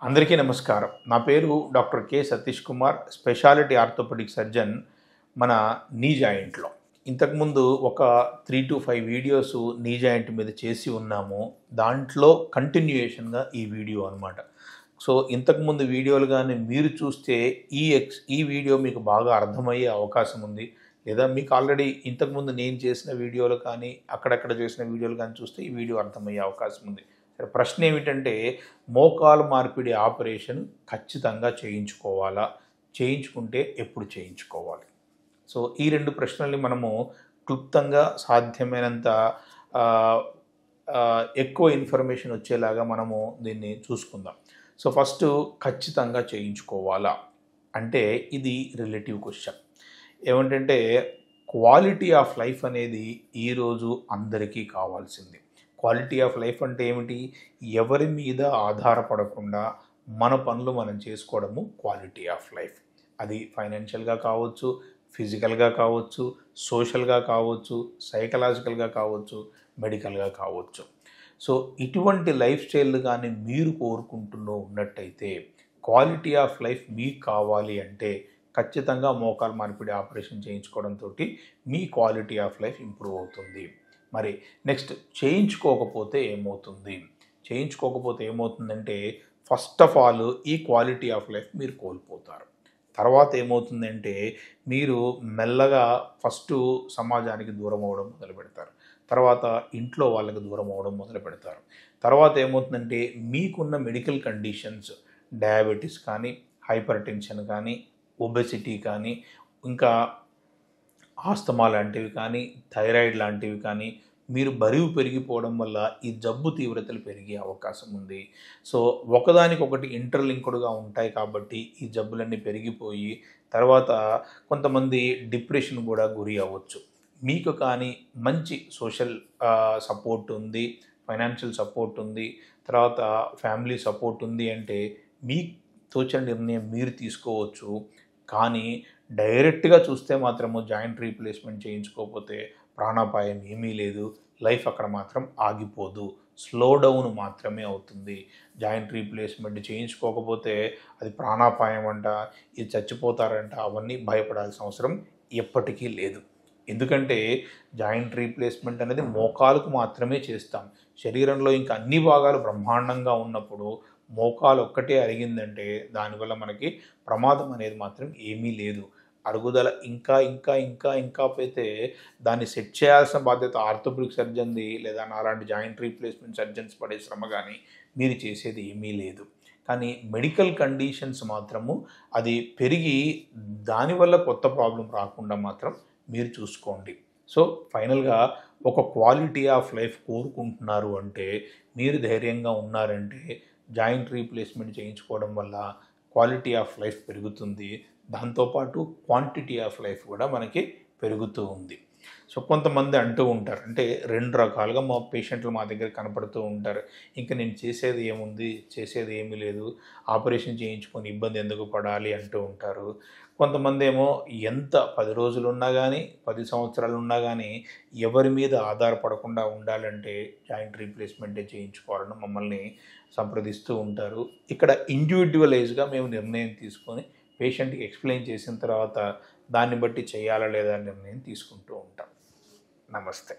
అందరికీ నమస్కారం. నా పేరు doctor K. Satish Kumar, speciality orthopaedic surgeon మన నీ జాయింట్‌లో. ఇంతకుముందు ఒక 3-5 వీడియోస్ నీ జాయింట్ మీద చేసి ఉన్నాము. దాంట్లో కంటిన్యూయేషన్‌గా ఈ వీడియో అనమాట. సో, ఇంతకుముందు వీడియోలు గాని మీరు చూస్తే ఈ వీడియో మీకు బాగా అర్థమయ్యే అవకాశం ఉంది. లేదా మీకు ఆల్రెడీ ఇంతకుముందు నేను చేసిన వీడియోలు కానీ, అక్కడక్కడ చేసిన వీడియోలు కానీ చూస్తే ఈ వీడియో అర్థమయ్యే అవకాశం ఉంది. ప్రశ్న ఏమిటంటే మోకాలు మార్పిడి ఆపరేషన్ ఖచ్చితంగా చేయించుకోవాలా? చేయించుకుంటే ఎప్పుడు చేయించుకోవాలి? సో, ఈ 2 ప్రశ్నల్ని మనము క్లుప్తంగా సాధ్యమైనంత ఆహ్, ఎక్కువ ఇన్ఫర్మేషన్ వచ్చేలాగా మనము దీన్ని చూసుకుందాం. సో, ఫస్టు ఖచ్చితంగా చేయించుకోవాలా? అంటే ఇది రిలేటివ్ క్వెషన్. ఏమిటంటే క్వాలిటీ ఆఫ్ లైఫ్ అనేది ఈరోజు అందరికీ కావాల్సింది. క్వాలిటీ ఆఫ్ లైఫ్ అంటే ఏమిటి? ఎవరి మీద ఆధారపడకుండా మన పనులు మనం చేసుకోవడము క్వాలిటీ ఆఫ్ లైఫ్. అది ఫైనాన్షియల్‌గా కావచ్చు, ఫిజికల్‌గా కావచ్చు, సోషల్‌గా కావచ్చు, సైకలాజికల్‌గా కావచ్చు, మెడికల్‌గా కావచ్చు. సో, ఇటువంటి లైఫ్ స్టైల్ గాని మీరు కోరుకుంటూ ఉన్నట్టయితే, క్వాలిటీ ఆఫ్ లైఫ్ మీకు కావాలి అంటే ఖచ్చితంగా మోకాలు మార్పిడి ఆపరేషన్ చేయించుకోవడంతోటి మీ క్వాలిటీ ఆఫ్ లైఫ్ ఇంప్రూవ్ అవుతుంది. మరి నెక్స్ట్ చేయించుకోకపోతే ఏమవుతుంది? చేయించుకోకపోతే ఏమవుతుందంటే ఫస్ట్ ఆఫ్ ఆల్ ఈ క్వాలిటీ ఆఫ్ లైఫ్ మీరు కోల్పోతారు. తర్వాత ఏమవుతుందంటే మీరు మెల్లగా ఫస్టు సమాజానికి దూరం అవ్వడం మొదలుపెడతారు. తర్వాత ఇంట్లో వాళ్ళకి దూరం అవ్వడం మొదలుపెడతారు. తర్వాత ఏమవుతుందంటే మీకున్న మెడికల్ కండిషన్స్ డయాబెటిస్ కానీ, హైపర్ టెన్షన్ కానీ, ఒబెసిటీ కానీ, ఇంకా ఆస్తమా లాంటివి కానీ, థైరాయిడ్ లాంటివి కానీ, మీరు బరువు పెరిగిపోవడం వల్ల ఈ జబ్బు తీవ్రతలు పెరిగే అవకాశం ఉంది. సో, ఒకదానికొకటి ఇంటర్‌లింక్డ్‌గా ఉంటాయి కాబట్టి ఈ జబ్బులన్నీ పెరిగిపోయి తర్వాత కొంతమంది డిప్రెషన్ కూడా గురి అవ్వచ్చు. మీకు కానీ మంచి సోషల్ సపోర్ట్ ఉంది, ఫైనాన్షియల్ సపోర్ట్ ఉంది, తర్వాత ఫ్యామిలీ సపోర్ట్ ఉంది అంటే మీకు తోచిన నిర్ణయం మీరు తీసుకోవచ్చు. కానీ డైరెక్ట్‌గా చూస్తే మాత్రము జాయింట్ రీప్లేస్‌మెంట్ చేయించుకోకపోతే ప్రాణాపాయం ఏమీ లేదు. లైఫ్ అక్కడ మాత్రం ఆగిపోదు. స్లో డౌన్ మాత్రమే అవుతుంది. జాయింట్ రీప్లేస్‌మెంట్ చేయించుకోకపోతే అది ప్రాణాపాయం అంట, ఇది చచ్చిపోతారంట, అవన్నీ భయపడాల్సిన అవసరం ఎప్పటికీ లేదు. ఎందుకంటే జాయింట్ రీప్లేస్‌మెంట్ అనేది మోకాలుకు మాత్రమే చేస్తాం. శరీరంలో ఇంకా అన్ని భాగాలు బ్రహ్మాండంగా ఉన్నప్పుడు మోకాలు ఒక్కటే అరిగిందంటే దానివల్ల మనకి ప్రమాదం అనేది మాత్రం ఏమీ లేదు. అరుగుదల ఇంకా పోతే దాన్ని సెట్ చేయాల్సిన బాధ్యత ఆర్థోపెడిక్ సర్జన్‌ది లేదా నాలాంటి జాయింట్ రీప్లేస్‌మెంట్ సర్జన్స్ పడే శ్రమ గాని మీరు చేసేది ఏమీ లేదు. కానీ మెడికల్ కండిషన్స్ మాత్రము అది పెరిగి దానివల్ల కొత్త ప్రాబ్లమ్ రాకుండా మాత్రం మీరు చూసుకోండి. సో, ఫైనల్‌గా ఒక క్వాలిటీ ఆఫ్ లైఫ్ కోరుకుంటున్నారు అంటే మీరు ధైర్యంగా ఉన్నారంటే జాయింట్ రీప్లేస్‌మెంట్ చేయించుకోవడం వల్ల క్వాలిటీ ఆఫ్ లైఫ్ పెరుగుతుంది. దాంతో పాటు క్వాంటిటీ ఆఫ్ లైఫ్ కూడా మనకి పెరుగుతూ ఉంది. సో, కొంతమంది అంటూ ఉంటారు. అంటే 2 రకాలుగా మా పేషెంట్లు మా దగ్గర కనపడుతూ ఉంటారు. ఇంక నేను చేసేది ఏముంది? చేసేది ఏమీ లేదు. ఆపరేషన్ చేయించుకొని ఇబ్బంది ఎందుకు పడాలి అంటూ ఉంటారు. కొంతమందేమో ఎంత 10 రోజులున్నా గానీ, 10 సంవత్సరాలున్నా గానీ ఎవరి మీద ఆధారపడకుండా ఉండాలంటే జాయింట్ రీప్లేస్‌మెంటే చేయించుకోవాలని మమ్మల్ని సంప్రదిస్తూ ఉంటారు. ఇక్కడ ఇండివిడ్యువలైజ్‌గా మేము నిర్ణయం తీసుకొని పేషెంట్‌కి ఎక్స్‌ప్లెయిన్ చేసిన తర్వాత దాన్ని బట్టి చేయాలా లేదా అని నిర్ణయం తీసుకుంటూ ఉంటాం. నమస్తే.